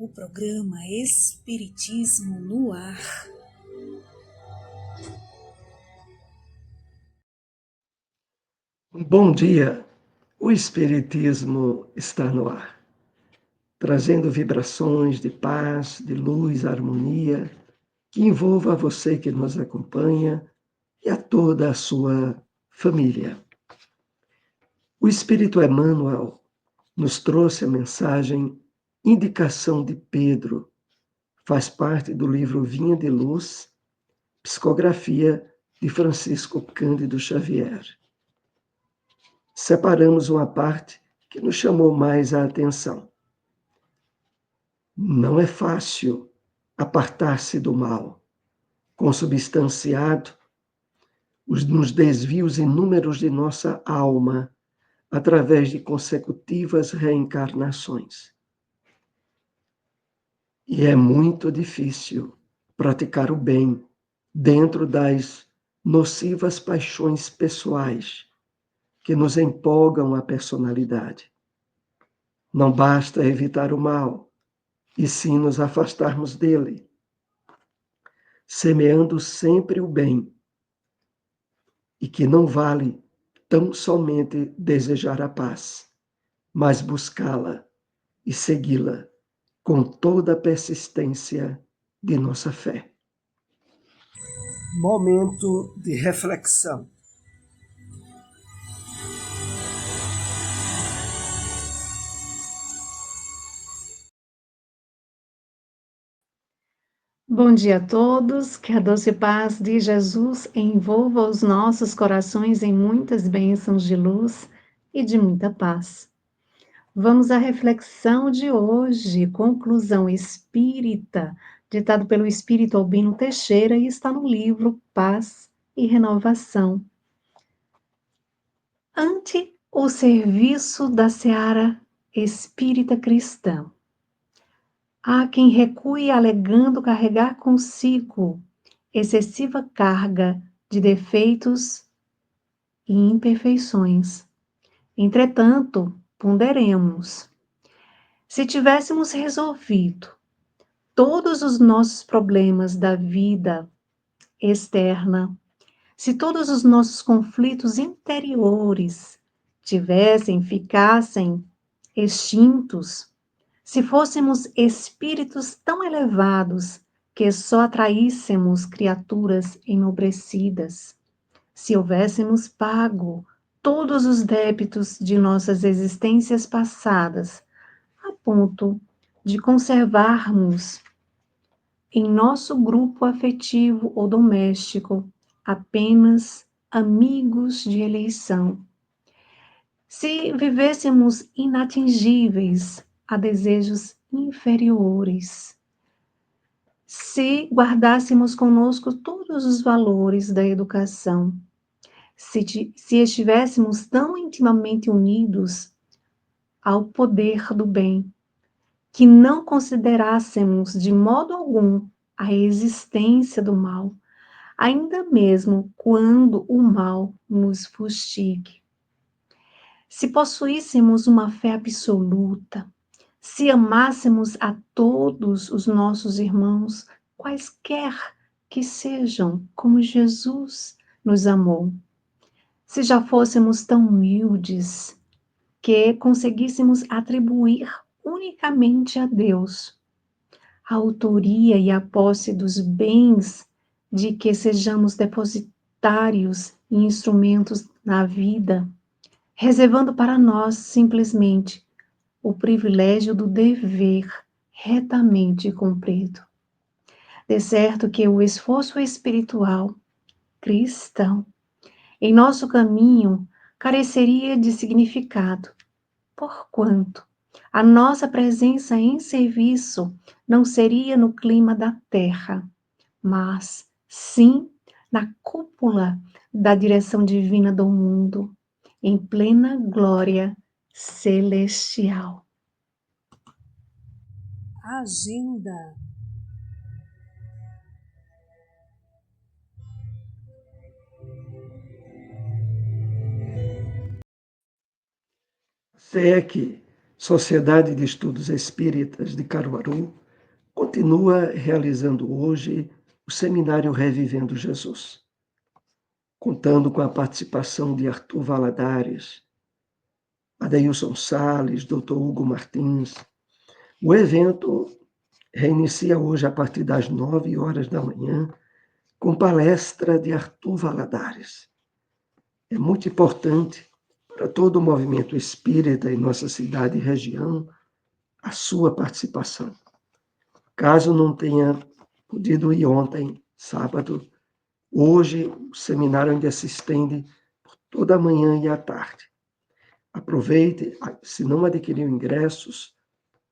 o programa Espiritismo no Ar. Bom dia, o Espiritismo está no ar, trazendo vibrações de paz, de luz, harmonia, que envolva você que nos acompanha e a toda a sua família. O Espírito Emmanuel nos trouxe a mensagem Indicação de Pedro, faz parte do livro Vinha de Luz, psicografia de Francisco Cândido Xavier. Separamos uma parte que nos chamou mais a atenção. Não é fácil apartar-se do mal, consubstanciado nos desvios inúmeros de nossa alma através de consecutivas reencarnações. E é muito difícil praticar o bem dentro das nocivas paixões pessoais que nos empolgam a personalidade. Não basta evitar o mal, e sim nos afastarmos dele, semeando sempre o bem, e que não vale tão somente desejar a paz, mas buscá-la e segui-la com toda a persistência de nossa fé. Momento de reflexão. Bom dia a todos, que a doce paz de Jesus envolva os nossos corações em muitas bênçãos de luz e de muita paz. Vamos à reflexão de hoje, conclusão espírita, ditado pelo Espírito Albino Teixeira e está no livro Paz e Renovação. Ante o serviço da seara espírita cristã, há quem recue alegando carregar consigo excessiva carga de defeitos e imperfeições. Entretanto, ponderemos. Se tivéssemos resolvido todos os nossos problemas da vida externa, se todos os nossos conflitos interiores ficassem extintos, se fôssemos espíritos tão elevados que só atraíssemos criaturas enobrecidas, se houvéssemos pago todos os débitos de nossas existências passadas, a ponto de conservarmos em nosso grupo afetivo ou doméstico apenas amigos de eleição, se vivêssemos inatingíveis a desejos inferiores, se guardássemos conosco todos os valores da educação, se estivéssemos tão intimamente unidos ao poder do bem, que não considerássemos de modo algum a existência do mal, ainda mesmo quando o mal nos fustigue. Se possuíssemos uma fé absoluta, se amássemos a todos os nossos irmãos, quaisquer que sejam, como Jesus nos amou, se já fôssemos tão humildes que conseguíssemos atribuir unicamente a Deus a autoria e a posse dos bens de que sejamos depositários e instrumentos na vida, reservando para nós simplesmente o privilégio do dever retamente cumprido. De certo que o esforço espiritual cristão em nosso caminho careceria de significado, porquanto a nossa presença em serviço não seria no clima da terra, mas sim na cúpula da direção divina do mundo, em plena glória celestial. Agenda. Se é que Sociedade de Estudos Espíritas de Caruaru continua realizando hoje o seminário Revivendo Jesus, contando com a participação de Arthur Valadares, Adeilson Sales, Dr. Hugo Martins. O evento reinicia hoje a partir das 9 horas da manhã, com palestra de Arthur Valadares. É muito importante para todo o movimento espírita em nossa cidade e região a sua participação. Caso não tenha podido ir ontem, sábado, hoje o seminário ainda se estende por toda a manhã e a tarde. Aproveite, se não adquiriu ingressos,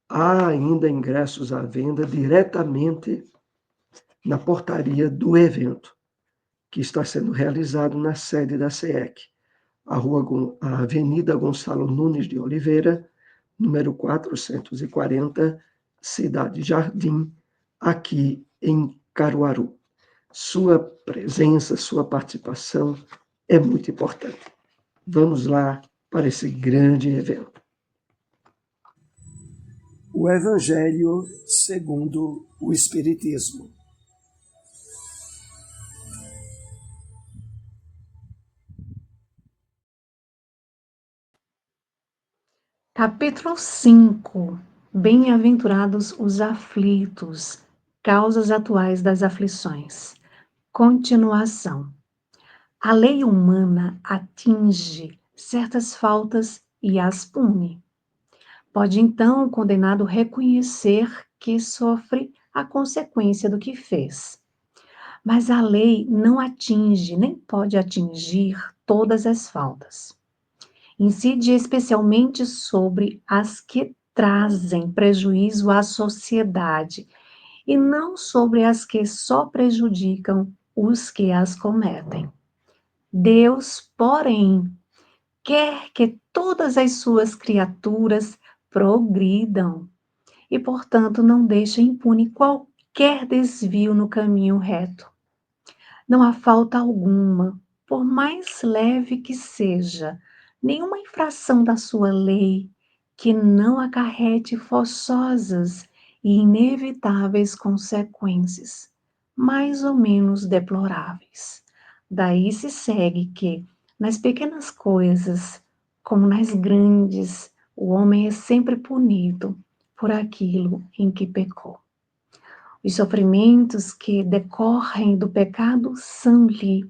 há ainda ingressos à venda diretamente na portaria do evento, que está sendo realizado na sede da SEEC, a Avenida Gonçalo Nunes de Oliveira, número 440, Cidade Jardim, aqui em Caruaru. Sua presença, sua participação é muito importante. Vamos lá para esse grande evento. O Evangelho segundo o Espiritismo. Capítulo 5. Bem-aventurados os aflitos, causas atuais das aflições. Continuação. A lei humana atinge certas faltas e as pune. Pode então o condenado reconhecer que sofre a consequência do que fez. Mas a lei não atinge, nem pode atingir todas as faltas. Incide especialmente sobre as que trazem prejuízo à sociedade e não sobre as que só prejudicam os que as cometem. Deus, porém, quer que todas as suas criaturas progridam e, portanto, não deixa impune qualquer desvio no caminho reto. Não há falta alguma, por mais leve que seja, nenhuma infração da sua lei que não acarrete forçosas e inevitáveis consequências, mais ou menos deploráveis. Daí se segue que, nas pequenas coisas, como nas grandes, o homem é sempre punido por aquilo em que pecou. Os sofrimentos que decorrem do pecado são-lhe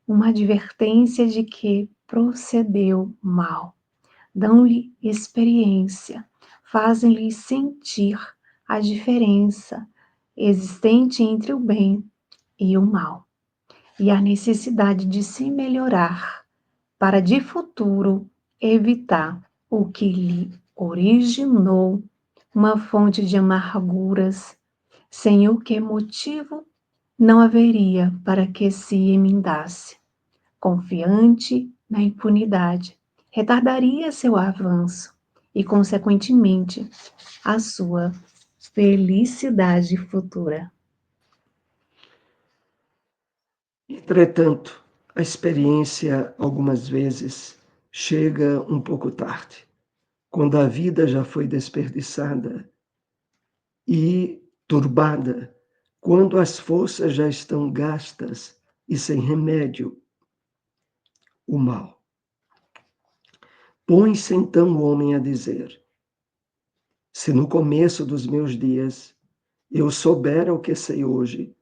uma advertência de que procedeu mal. Dão-lhe experiência, fazem-lhe sentir a diferença existente entre o bem e o mal, e a necessidade de se melhorar para de futuro evitar o que lhe originou uma fonte de amarguras, sem o que motivo não haveria para que se emendasse. Confiante na impunidade, retardaria seu avanço e, consequentemente, a sua felicidade futura. Entretanto, a experiência, algumas vezes, chega um pouco tarde, quando a vida já foi desperdiçada e turbada, quando as forças já estão gastas e sem remédio, o mal. Põe-se então o homem a dizer: se no começo dos meus dias eu soubera o que sei hoje,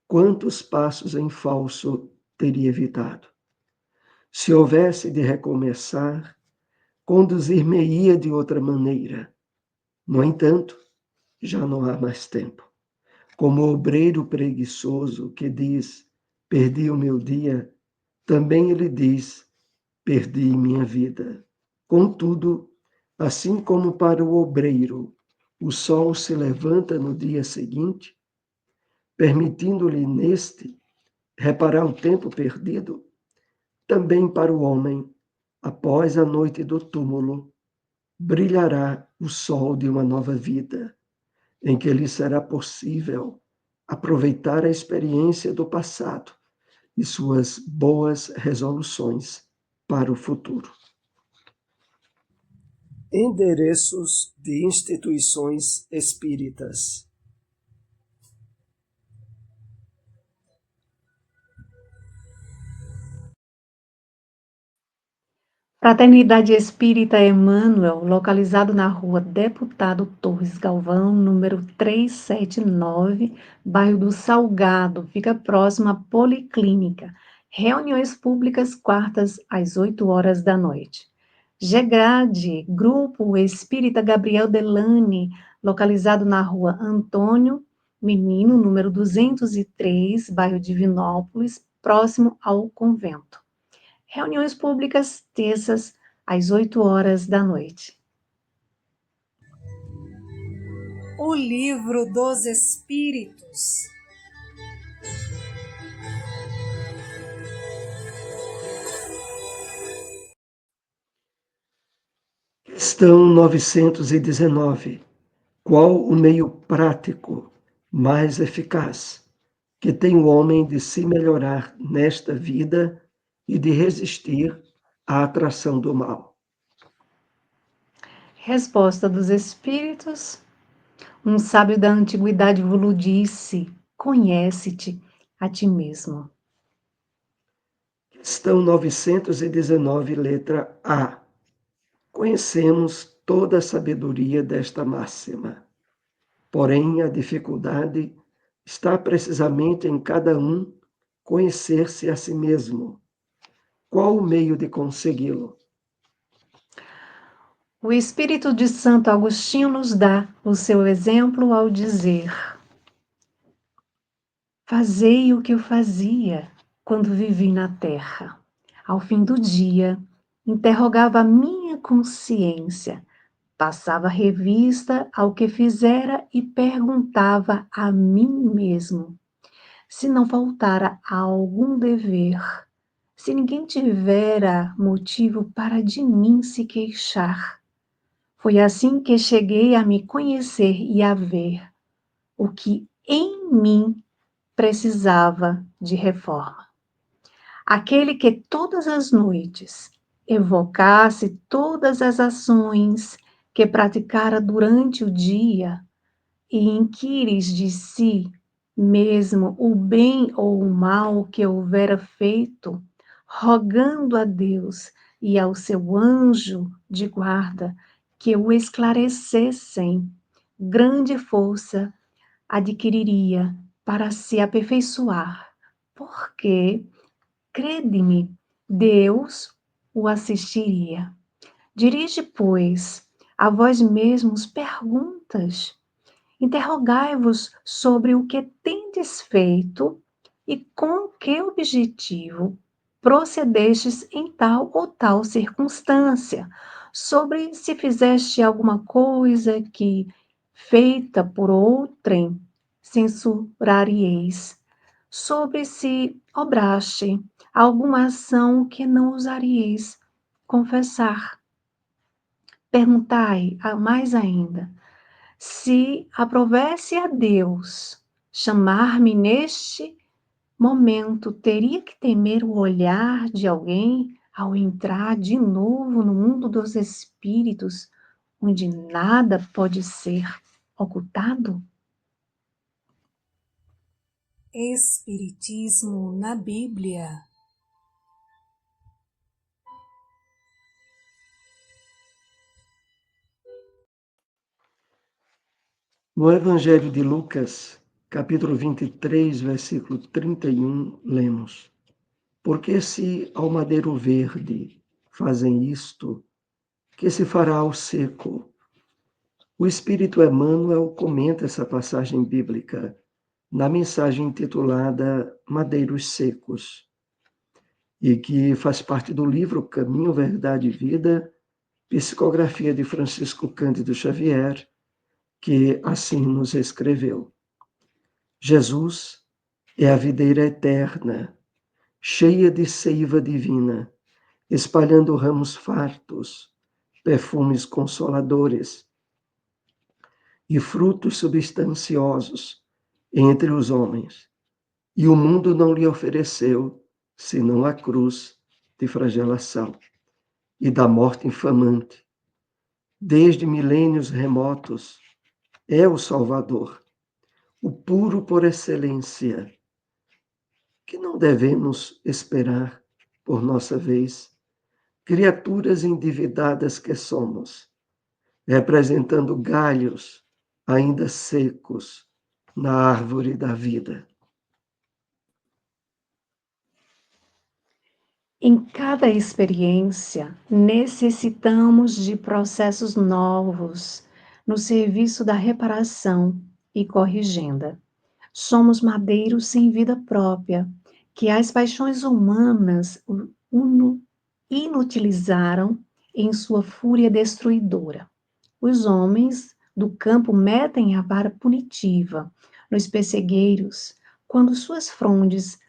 quantos passos em falso teria evitado? Se houvesse de recomeçar, conduzir-me-ia de outra maneira. No entanto, já não há mais tempo. Como o obreiro preguiçoso que diz: perdi o meu dia, também ele diz: perdi minha vida. Contudo, assim como para o obreiro o sol se levanta no dia seguinte, permitindo-lhe neste reparar o tempo perdido, também para o homem, após a noite do túmulo, brilhará o sol de uma nova vida, em que lhe será possível aproveitar a experiência do passado e suas boas resoluções para o futuro. Endereços de instituições espíritas. Fraternidade Espírita Emmanuel, localizado na rua Deputado Torres Galvão, número 379, bairro do Salgado, fica próximo à Policlínica. Reuniões públicas quartas às 8 horas da noite. GEGRADE, Grupo Espírita Gabriel Delane, localizado na rua Antônio Menino, número 203, bairro Divinópolis, próximo ao convento. Reuniões públicas, terças, às 8 horas da noite. O Livro dos Espíritos. Questão 919. Qual o meio prático mais eficaz que tem o homem de se melhorar nesta vida e de resistir à atração do mal? Resposta dos Espíritos. Um sábio da antiguidade vos disse: conhece-te a ti mesmo. Questão 919, letra A. Conhecemos toda a sabedoria desta máxima. Porém, a dificuldade está precisamente em cada um conhecer-se a si mesmo. Qual o meio de consegui-lo? O Espírito de Santo Agostinho nos dá o seu exemplo ao dizer: fazei o que eu fazia quando vivi na terra. Ao fim do dia, interrogava a minha consciência, passava revista ao que fizera e perguntava a mim mesmo se não faltara algum dever, se ninguém tivera motivo para de mim se queixar. Foi assim que cheguei a me conhecer e a ver o que em mim precisava de reforma. Aquele que todas as noites evocasse todas as ações que praticara durante o dia e inquires de si mesmo o bem ou o mal que houvera feito, rogando a Deus e ao seu anjo de guarda que o esclarecessem, grande força adquiriria para se aperfeiçoar, porque, crede-me, Deus o assistiria. Dirige, pois, a vós mesmos perguntas. Interrogai-vos sobre o que tendes feito e com que objetivo procedestes em tal ou tal circunstância, sobre se fizeste alguma coisa que, feita por outrem, censurarieis, sobre se obraste alguma ação que não ousarieis confessar. Perguntai mais ainda, se aprovesse a Deus chamar-me neste momento, teria que temer o olhar de alguém ao entrar de novo no mundo dos espíritos, onde nada pode ser ocultado? Espiritismo na Bíblia. No Evangelho de Lucas, capítulo 23, versículo 31, lemos: Porque se ao madeiro verde fazem isto, que se fará ao seco? O Espírito Emmanuel comenta essa passagem bíblica na mensagem intitulada Madeiros Secos, e que faz parte do livro Caminho, Verdade e Vida, psicografia de Francisco Cândido Xavier, que assim nos escreveu. Jesus é a videira eterna, cheia de seiva divina, espalhando ramos fartos, perfumes consoladores e frutos substanciosos entre os homens. E o mundo não lhe ofereceu senão a cruz de flagelação e da morte infamante, desde milênios remotos, é o Salvador, o puro por excelência, que não devemos esperar por nossa vez, criaturas endividadas que somos, representando galhos ainda secos na árvore da vida. Em cada experiência, necessitamos de processos novos no serviço da reparação e corrigenda. Somos madeiros sem vida própria, que as paixões humanas inutilizaram em sua fúria destruidora. Os homens do campo metem a vara punitiva nos pessegueiros quando suas frondes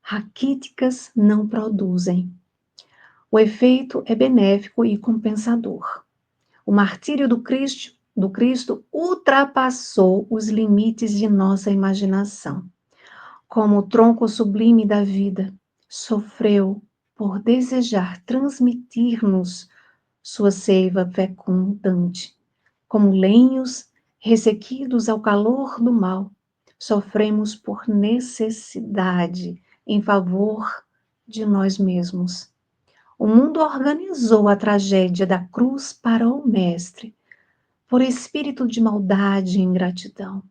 raquíticas não produzem. O efeito é benéfico e compensador. O martírio do Cristo ultrapassou os limites de nossa imaginação. Como o tronco sublime da vida, sofreu por desejar transmitir-nos sua seiva fecundante. Como lenhos ressequidos ao calor do mal, sofremos por necessidade em favor de nós mesmos. O mundo organizou a tragédia da cruz para o Mestre, por espírito de maldade e ingratidão.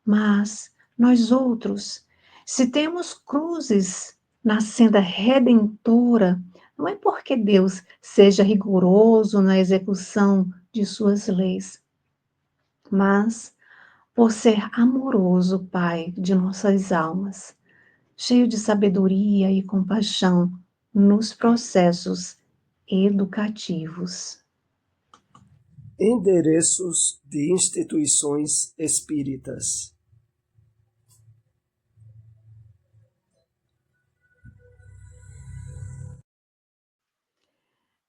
Mas nós outros, se temos cruzes na senda redentora, não é porque Deus seja rigoroso na execução de suas leis, mas por ser amoroso Pai de nossas almas, cheio de sabedoria e compaixão nos processos educativos. Endereços de instituições espíritas.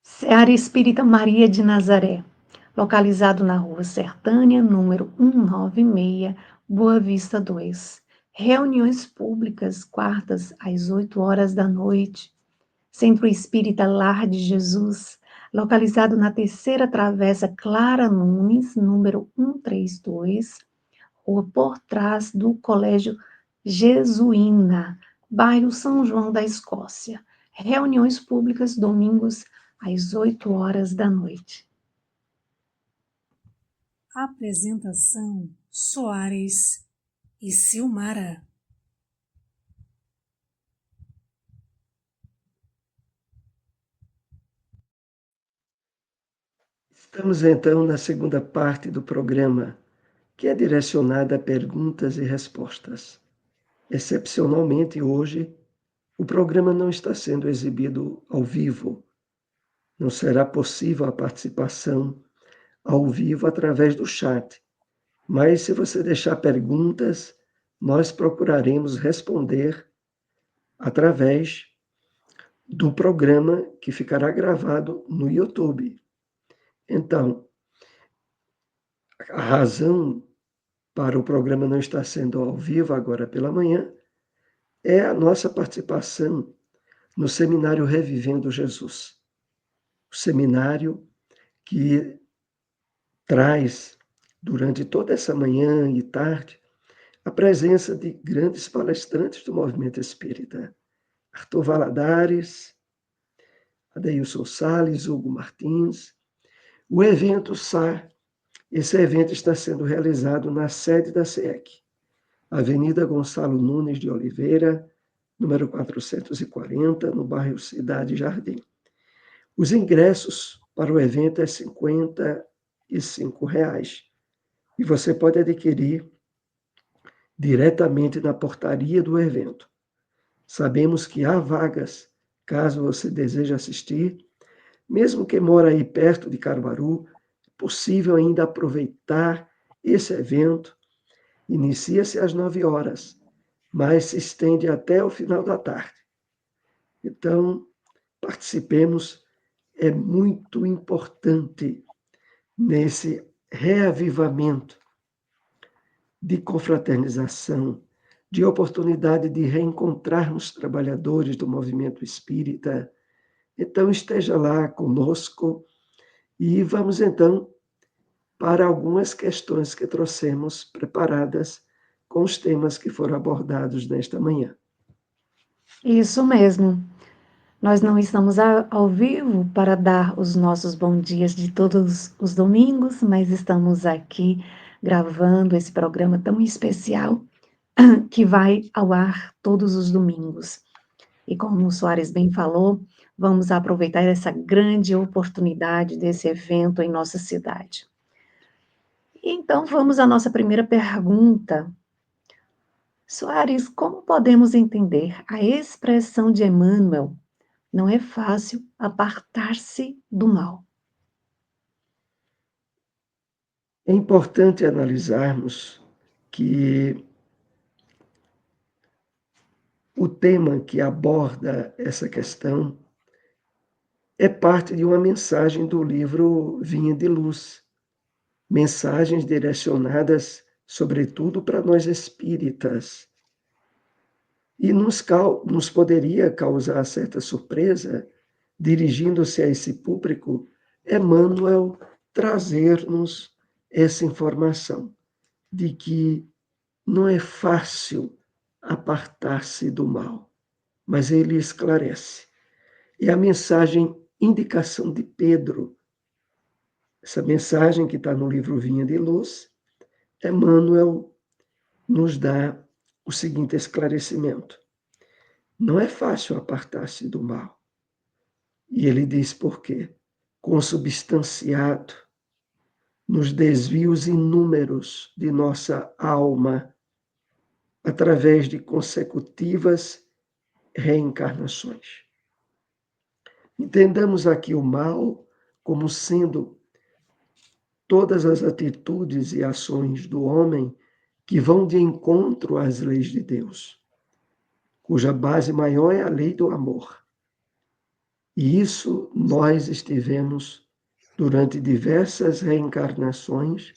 Seara Espírita Maria de Nazaré, localizado na Rua Sertânia, número 196, Boa Vista 2. Reuniões públicas, quartas, às 8 horas da noite. Centro Espírita Lar de Jesus, localizado na Terceira Travessa Clara Nunes, número 132, rua por trás do Colégio Jesuína, bairro São João da Escócia. Reuniões públicas domingos às 8 horas da noite. Apresentação: Soares e Silmara. Estamos então na segunda parte do programa, que é direcionada a perguntas e respostas. Excepcionalmente hoje, o programa não está sendo exibido ao vivo. Não será possível a participação ao vivo através do chat. Mas se você deixar perguntas, nós procuraremos responder através do programa que ficará gravado no YouTube. Então, a razão para o programa não estar sendo ao vivo agora pela manhã é a nossa participação no seminário Revivendo Jesus. O seminário que traz, durante toda essa manhã e tarde, a presença de grandes palestrantes do movimento espírita. Arthur Valadares, Adeilson Salles, Hugo Martins. O evento SAR, esse evento está sendo realizado na sede da SEEC, Avenida Gonçalo Nunes de Oliveira, número 440, no bairro Cidade Jardim. Os ingressos para o evento é R$ 55 e você pode adquirir diretamente na portaria do evento. Sabemos que há vagas, caso você deseje assistir, mesmo que mora aí perto de Caruaru, é possível ainda aproveitar esse evento. Inicia-se às 9 horas, mas se estende até o final da tarde. Então, participemos, é muito importante nesse reavivamento de confraternização, de oportunidade de reencontrarmos trabalhadores do movimento espírita. Então, esteja lá conosco e vamos, então, para algumas questões que trouxemos preparadas com os temas que foram abordados nesta manhã. Isso mesmo. Nós não estamos ao vivo para dar os nossos bons dias de todos os domingos, mas estamos aqui gravando esse programa tão especial que vai ao ar todos os domingos. E como o Soares bem falou, vamos aproveitar essa grande oportunidade desse evento em nossa cidade. Então, vamos à nossa primeira pergunta. Soares, como podemos entender a expressão de Emmanuel? Não é fácil apartar-se do mal. É importante analisarmos que o tema que aborda essa questão é parte de uma mensagem do livro Vinha de Luz, mensagens direcionadas, sobretudo, para nós espíritas. E nos poderia causar certa surpresa, dirigindo-se a esse público, Emmanuel trazer-nos essa informação de que não é fácil apartar-se do mal, mas ele esclarece. E a mensagem Indicação de Pedro, essa mensagem que está no livro Vinha de Luz, Emmanuel nos dá o seguinte esclarecimento. Não é fácil apartar-se do mal. E ele diz por quê? Consubstanciado nos desvios inúmeros de nossa alma, através de consecutivas reencarnações. Entendamos aqui o mal como sendo todas as atitudes e ações do homem que vão de encontro às leis de Deus, cuja base maior é a lei do amor. E isso nós estivemos, durante diversas reencarnações,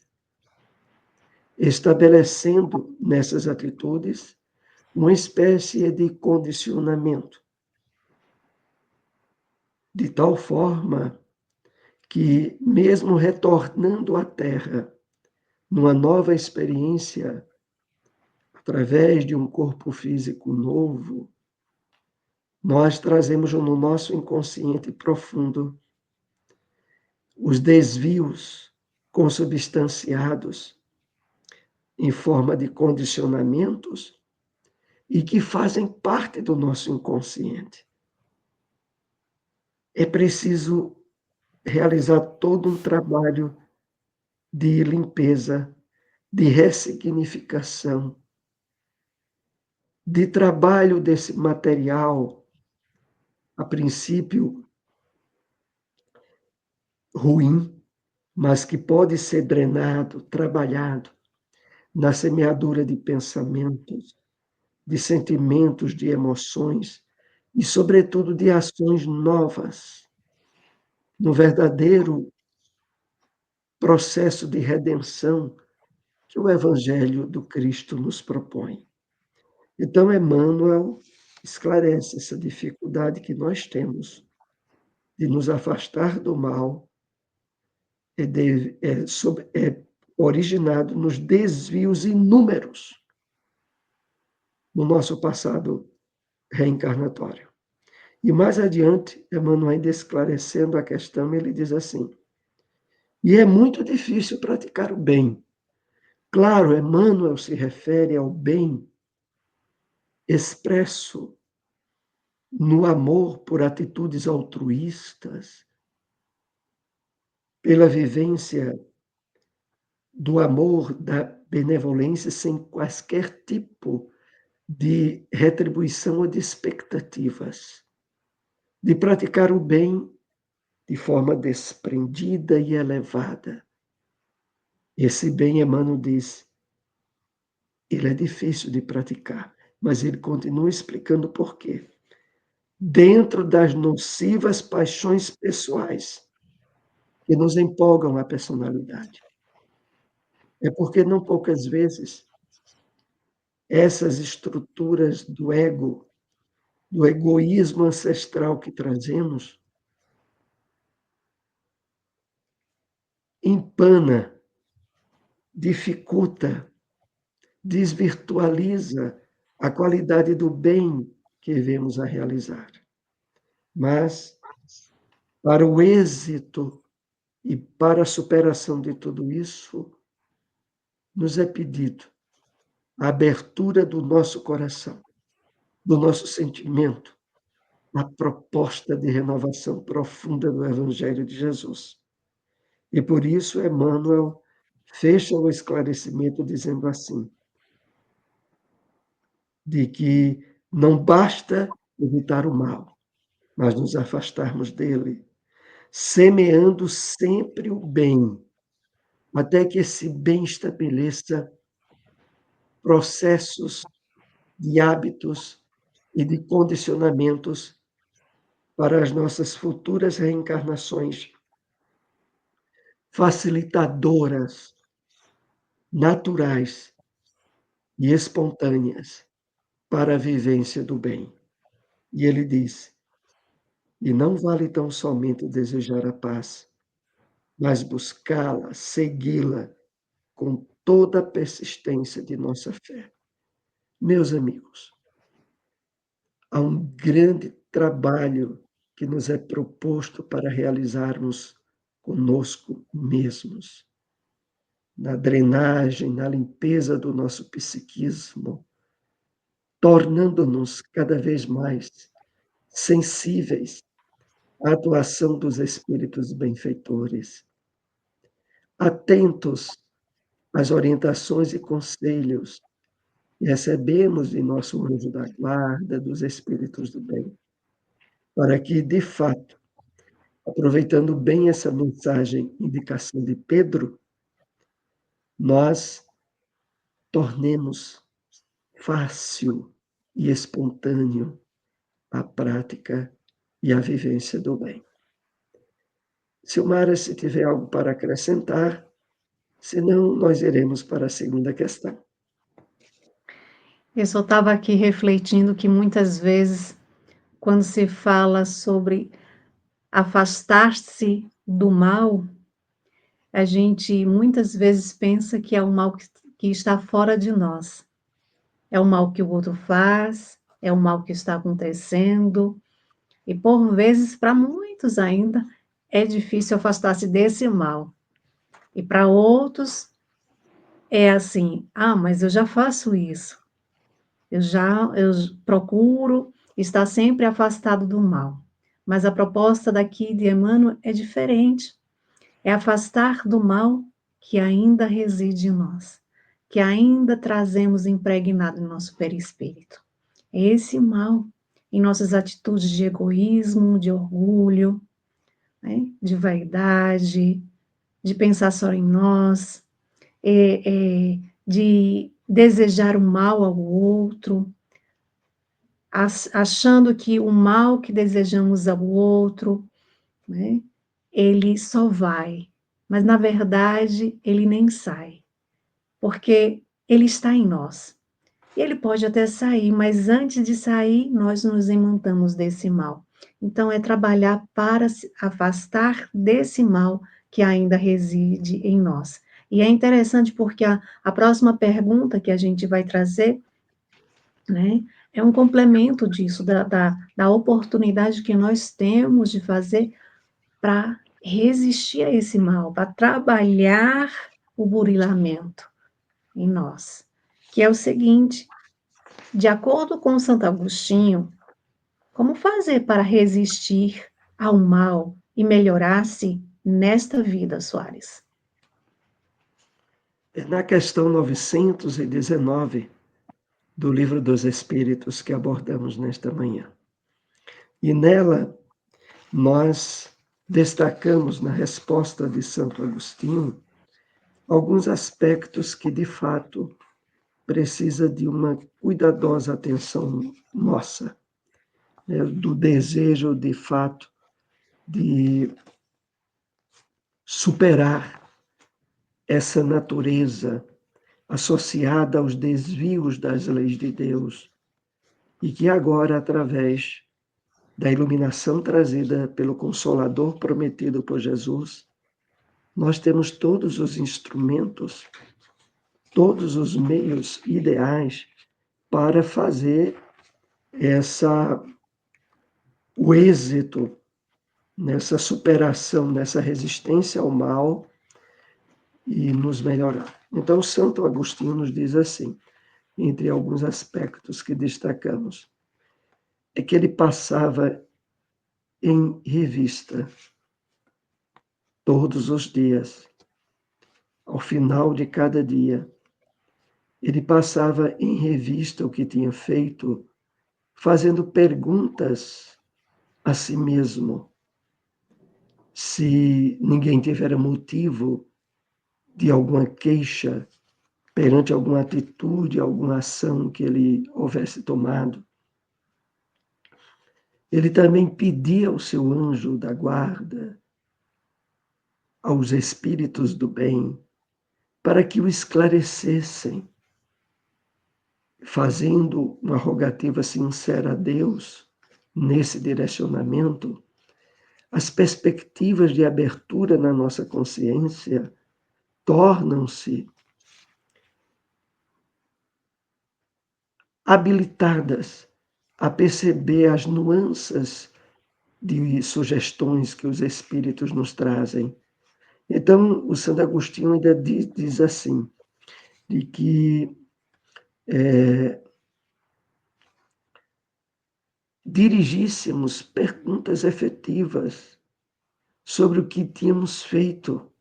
estabelecendo nessas atitudes uma espécie de condicionamento, de tal forma que, mesmo retornando à Terra, numa nova experiência, através de um corpo físico novo, nós trazemos no nosso inconsciente profundo os desvios consubstanciados em forma de condicionamentos e que fazem parte do nosso inconsciente. É preciso realizar todo um trabalho de limpeza, de ressignificação, de trabalho desse material, a princípio ruim, mas que pode ser drenado, trabalhado na semeadura de pensamentos, de sentimentos, de emoções e, sobretudo, de ações novas, no verdadeiro processo de redenção que o Evangelho do Cristo nos propõe. Então, Emmanuel esclarece essa dificuldade que nós temos de nos afastar do mal, é originado nos desvios inúmeros no nosso passado reencarnatório. E mais adiante, Emmanuel, ainda esclarecendo a questão, ele diz assim: e é muito difícil praticar o bem. Claro, Emmanuel se refere ao bem expresso no amor por atitudes altruístas, pela vivência do amor, da benevolência, sem quaisquer tipo de retribuição ou de expectativas, de praticar o bem de forma desprendida e elevada. Esse bem, Emmanuel diz, ele é difícil de praticar, mas ele continua explicando por quê. Dentro das nocivas paixões pessoais que nos empolgam a personalidade. É porque não poucas vezes essas estruturas do ego, do egoísmo ancestral que trazemos, empana dificulta, desvirtualiza a qualidade do bem que vemos a realizar. Mas, para o êxito e para a superação de tudo isso, nos é pedido a abertura do nosso coração, do nosso sentimento, a proposta de renovação profunda do Evangelho de Jesus. E por isso, Emmanuel fecha o esclarecimento dizendo assim, de que não basta evitar o mal, mas nos afastarmos dele, semeando sempre o bem, até que esse bem estabeleça processos de hábitos e de condicionamentos para as nossas futuras reencarnações, facilitadoras, naturais e espontâneas para a vivência do bem. E ele diz: e não vale tão somente desejar a paz, mas buscá-la, segui-la com toda a persistência de nossa fé. Meus amigos, há um grande trabalho que nos é proposto para realizarmos conosco mesmos, na drenagem, na limpeza do nosso psiquismo, tornando-nos cada vez mais sensíveis à atuação dos espíritos benfeitores, atentos às orientações e conselhos que recebemos de nosso anjo da guarda, dos espíritos do bem, para que, de fato, aproveitando bem essa mensagem, indicação de Pedro, nós tornemos fácil e espontâneo a prática e a vivência do bem. Silmara, se tiver algo para acrescentar, senão nós iremos para a segunda questão. Eu só estava aqui refletindo que muitas vezes, quando se fala sobre afastar-se do mal, a gente muitas vezes pensa que é um mal que está fora de nós. É o mal que o outro faz, é o mal que está acontecendo, e por vezes, para muitos ainda, é difícil afastar-se desse mal. E para outros, é assim, mas eu já faço isso. Eu procuro estar sempre afastado do mal. Mas a proposta daqui de Emmanuel é diferente. É afastar do mal que ainda reside em nós, que ainda trazemos impregnado em nosso perispírito. É esse mal em nossas atitudes de egoísmo, de orgulho, né, de vaidade, de pensar só em nós, de desejar o mal ao outro, achando que o mal que desejamos ao outro, né, ele só vai, mas na verdade ele nem sai, porque ele está em nós. E ele pode até sair, mas antes de sair, nós nos imantamos desse mal. Então, é trabalhar para se afastar desse mal que ainda reside em nós. E é interessante porque a próxima pergunta que a gente vai trazer, né, é um complemento disso, da oportunidade que nós temos de fazer para resistir a esse mal, para trabalhar o burilamento em nós, que é o seguinte: de acordo com Santo Agostinho, como fazer para resistir ao mal e melhorar-se nesta vida, Soares? Na questão 919 do Livro dos Espíritos que abordamos nesta manhã. E nela, nós destacamos na resposta de Santo Agostinho alguns aspectos que, de fato, precisa de uma cuidadosa atenção nossa, né, do desejo, de fato, de superar essa natureza associada aos desvios das leis de Deus e que agora, através da iluminação trazida pelo Consolador prometido por Jesus, nós temos todos os instrumentos todos os meios ideais para fazer o êxito nessa superação, nessa resistência ao mal e nos melhorar. Então, Santo Agostinho nos diz assim, entre alguns aspectos que destacamos, é que ele passava em revista todos os dias, ao final de cada dia, ele passava em revista o que tinha feito, fazendo perguntas a si mesmo. Se ninguém tivera motivo de alguma queixa perante alguma atitude, alguma ação que ele houvesse tomado. Ele também pedia ao seu anjo da guarda, aos espíritos do bem, para que o esclarecessem, fazendo uma rogativa sincera a Deus nesse direcionamento. As perspectivas de abertura na nossa consciência tornam-se habilitadas a perceber as nuances de sugestões que os espíritos nos trazem. Então, o Santo Agostinho ainda diz assim, de que dirigíssemos perguntas efetivas sobre o que tínhamos feito,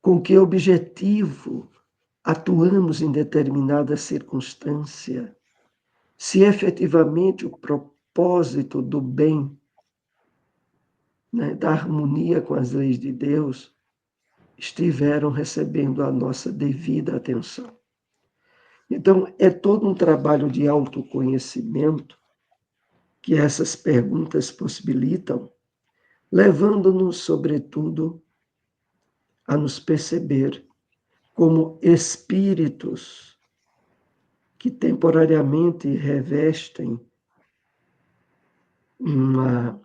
com que objetivo atuamos em determinada circunstância, se efetivamente o propósito do bem, né, da harmonia com as leis de Deus, estiveram recebendo a nossa devida atenção. Então, é todo um trabalho de autoconhecimento que essas perguntas possibilitam, levando-nos, sobretudo, a nos perceber como espíritos que temporariamente revestem um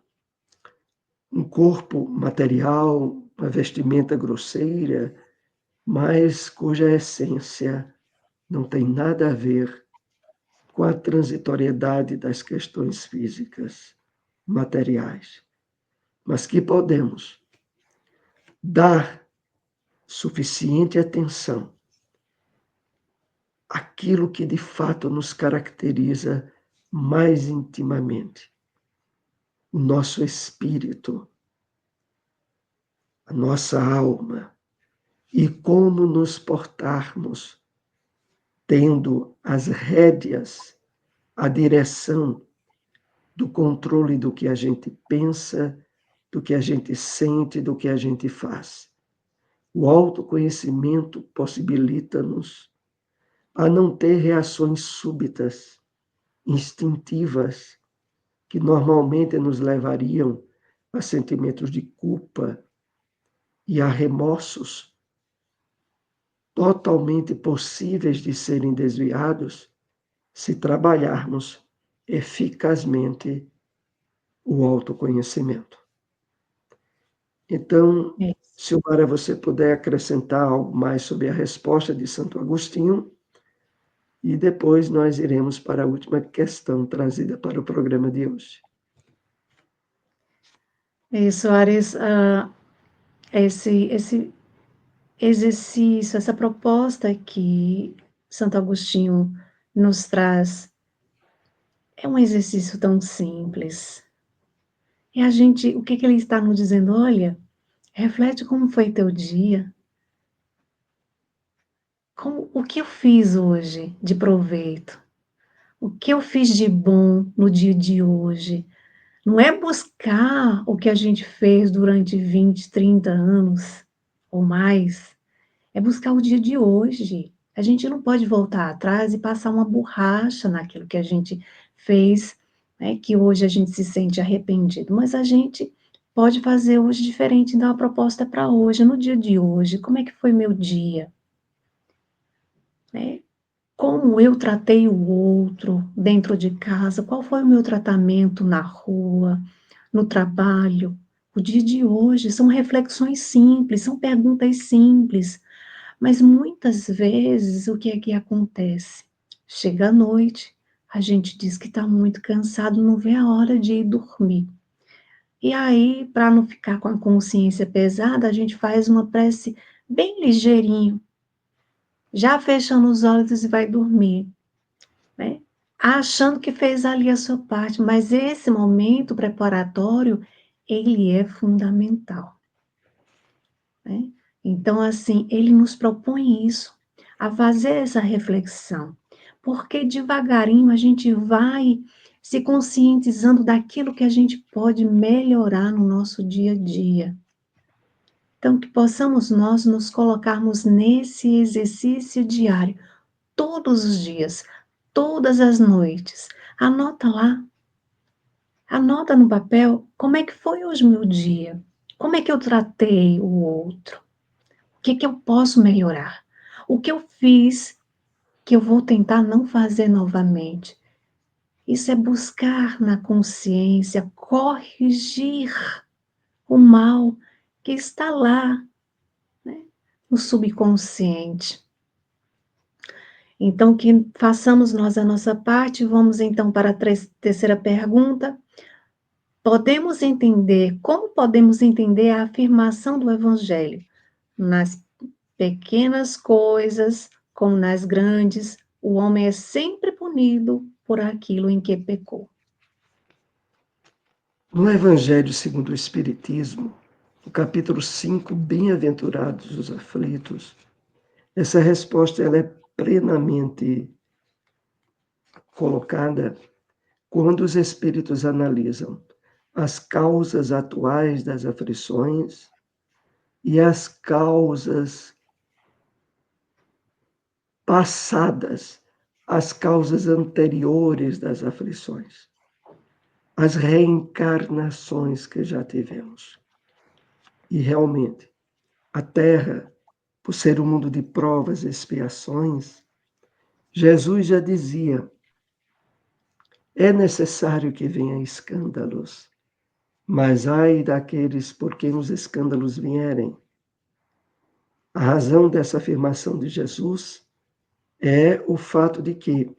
corpo material, uma vestimenta grosseira, mas cuja essência não tem nada a ver com a transitoriedade das questões físicas, materiais, mas que podemos dar suficiente atenção àquilo que de fato nos caracteriza mais intimamente, o nosso espírito, a nossa alma, e como nos portarmos, tendo as rédeas, a direção do controle do que a gente pensa, do que a gente sente, do que a gente faz. O autoconhecimento possibilita-nos a não ter reações súbitas, instintivas, que normalmente nos levariam a sentimentos de culpa e a remorsos totalmente possíveis de serem desviados se trabalharmos eficazmente o autoconhecimento. Então, Silmara, você puder acrescentar algo mais sobre a resposta de Santo Agostinho, e depois nós iremos para a última questão trazida para o programa de hoje. Soares, esse exercício, essa proposta que Santo Agostinho nos traz, é um exercício tão simples. E a gente, o que ele está nos dizendo? Olha, reflete como foi teu dia. O que eu fiz hoje de proveito? O que eu fiz de bom no dia de hoje? Não é buscar o que a gente fez durante 20, 30 anos ou mais. É buscar o dia de hoje. A gente não pode voltar atrás e passar uma borracha naquilo que a gente fez, né, que hoje a gente se sente arrependido. Mas a gente pode fazer hoje diferente, dar uma proposta para hoje, no dia de hoje. Como é que foi meu dia? Né? Como eu tratei o outro dentro de casa? Qual foi o meu tratamento na rua, no trabalho? O dia de hoje são reflexões simples, são perguntas simples, Mas muitas vezes o que é que acontece? Chega a noite, a gente diz que está muito cansado, não vê a hora de ir dormir. E aí, para não ficar com a consciência pesada, a gente faz uma prece bem ligeirinho, já fechando os olhos e vai dormir, né? Achando que fez ali a sua parte, mas esse momento preparatório, ele é fundamental, né? Então, assim, ele nos propõe isso, a fazer essa reflexão, porque devagarinho a gente vai se conscientizando daquilo que a gente pode melhorar no nosso dia a dia. Então, que possamos nós nos colocarmos nesse exercício diário, todos os dias, todas as noites. Anota lá, anota no papel como é que foi hoje o meu dia, como é que eu tratei o outro, o que eu posso melhorar, o que eu fiz que eu vou tentar não fazer novamente. Isso é buscar na consciência, corrigir o mal que está lá, né, no subconsciente. Então, que façamos nós a nossa parte. Vamos então para a terceira pergunta. Como podemos entender a afirmação do Evangelho? Nas pequenas coisas, como nas grandes, o homem é sempre punido por aquilo em que pecou. No Evangelho segundo o Espiritismo, no capítulo 5, Bem-aventurados os aflitos, essa resposta ela é plenamente colocada quando os espíritos analisam as causas atuais das aflições e as causas passadas, as causas anteriores das aflições, as reencarnações que já tivemos. E realmente, a Terra, por ser um mundo de provas e expiações, Jesus já dizia: é necessário que venham escândalos, mas ai daqueles por quem os escândalos vierem. A razão dessa afirmação de Jesus é o fato de que,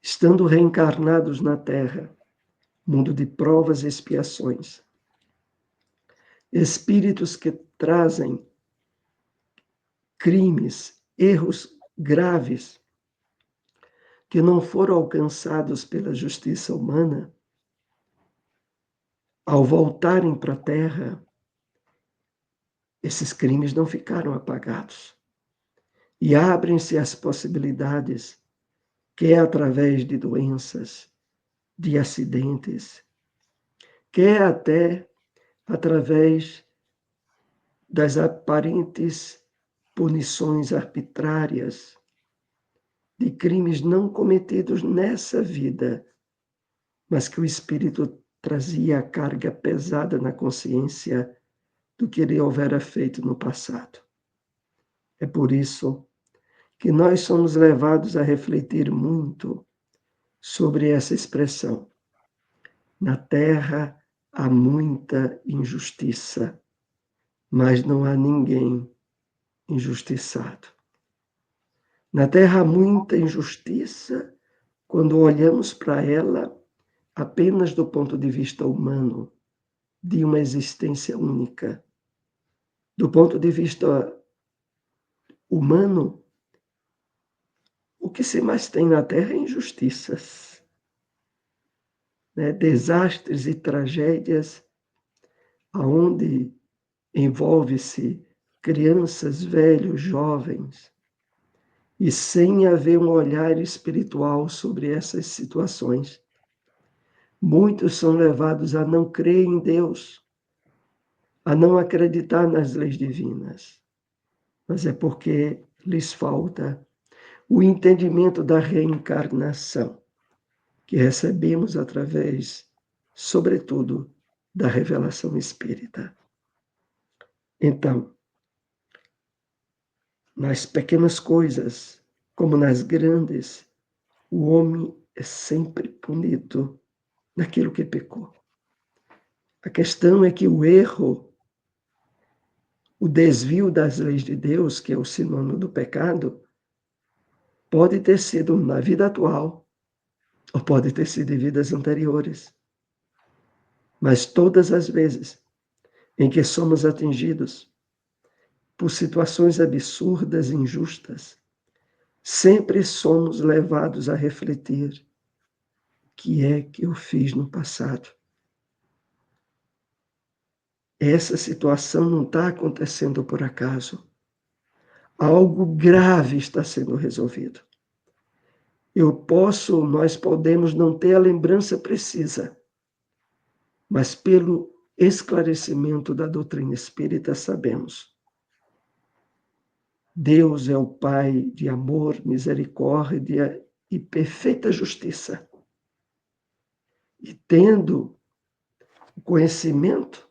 estando reencarnados na Terra, mundo de provas e expiações, espíritos que trazem crimes, erros graves, que não foram alcançados pela justiça humana, ao voltarem para a Terra, esses crimes não ficaram apagados. E abrem-se as possibilidades, quer através de doenças, de acidentes, quer até através das aparentes punições arbitrárias de crimes não cometidos nessa vida, mas que o espírito trazia a carga pesada na consciência do que ele houvera feito no passado. É por isso que nós somos levados a refletir muito sobre essa expressão. Na terra há muita injustiça, mas não há ninguém injustiçado. Na terra há muita injustiça quando olhamos para ela apenas do ponto de vista humano, de uma existência única. Do ponto de vista humano, o que se mais tem na Terra é injustiças, né? Desastres e tragédias, aonde envolve-se crianças, velhos, jovens, e sem haver um olhar espiritual sobre essas situações. Muitos são levados a não crer em Deus, a não acreditar nas leis divinas, mas é porque lhes falta o entendimento da reencarnação, que recebemos através, sobretudo, da revelação espírita. Então, nas pequenas coisas, como nas grandes, o homem é sempre punido naquilo que pecou. A questão é que o erro O desvio das leis de Deus, que é o sinônimo do pecado, pode ter sido na vida atual, ou pode ter sido em vidas anteriores. Mas todas as vezes em que somos atingidos por situações absurdas e injustas, sempre somos levados a refletir: o que é que eu fiz no passado? Essa situação não está acontecendo por acaso. Algo grave está sendo resolvido. Nós podemos não ter a lembrança precisa, mas pelo esclarecimento da doutrina espírita sabemos. Deus é o Pai de amor, misericórdia e perfeita justiça. E tendo o conhecimento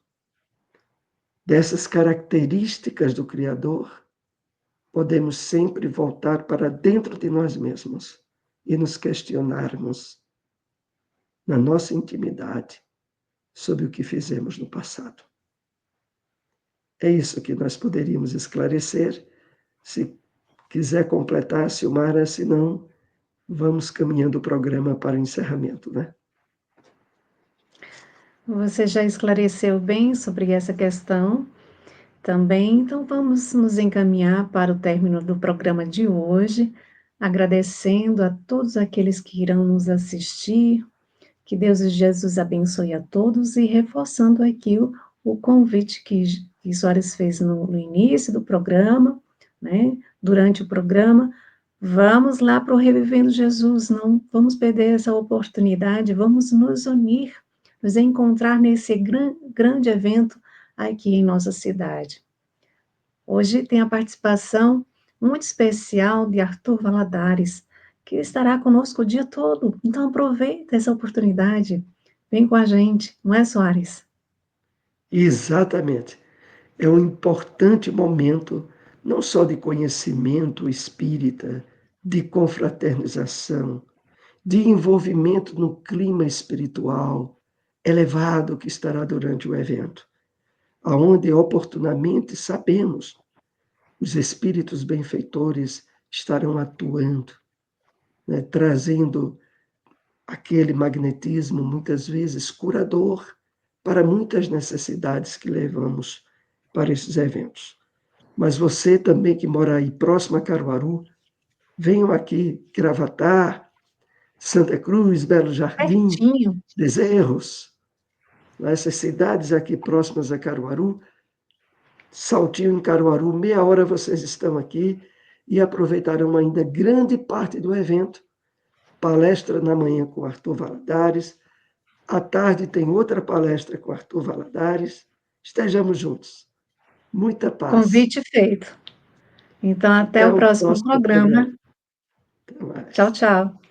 dessas características do Criador, podemos sempre voltar para dentro de nós mesmos e nos questionarmos na nossa intimidade sobre o que fizemos no passado. É isso que nós poderíamos esclarecer. Se quiser completar, Silmara, se não, vamos caminhando o programa para o encerramento, né? Você já esclareceu bem sobre essa questão também, então vamos nos encaminhar para o término do programa de hoje, agradecendo a todos aqueles que irão nos assistir, que Deus e Jesus abençoe a todos e reforçando aqui o convite que Soares fez no início do programa, né? Durante o programa, vamos lá para o Revivendo Jesus, não vamos perder essa oportunidade, vamos nos unir, nos encontrar nesse grande evento aqui em nossa cidade. Hoje tem a participação muito especial de Arthur Valadares, que estará conosco o dia todo. Então aproveita essa oportunidade, vem com a gente, não é, Soares? Exatamente. É um importante momento, não só de conhecimento espírita, de confraternização, de envolvimento no clima espiritual elevado que estará durante o evento, aonde oportunamente sabemos os espíritos benfeitores estarão atuando, né, trazendo aquele magnetismo muitas vezes curador para muitas necessidades que levamos para esses eventos. Mas você também que mora aí próximo a Caruaru, venham aqui, Gravatá, Santa Cruz, Belo Jardim, Pertinho. Bezerros, essas cidades aqui próximas a Caruaru, Saltinho em Caruaru, meia hora vocês estão aqui e aproveitarão ainda grande parte do evento. Palestra na manhã com Arthur Valadares, à tarde tem outra palestra com Arthur Valadares. Estejamos juntos. Muita paz. Convite feito. Então, até Até o o próximo próximo programa. programa. Até mais. Tchau, tchau.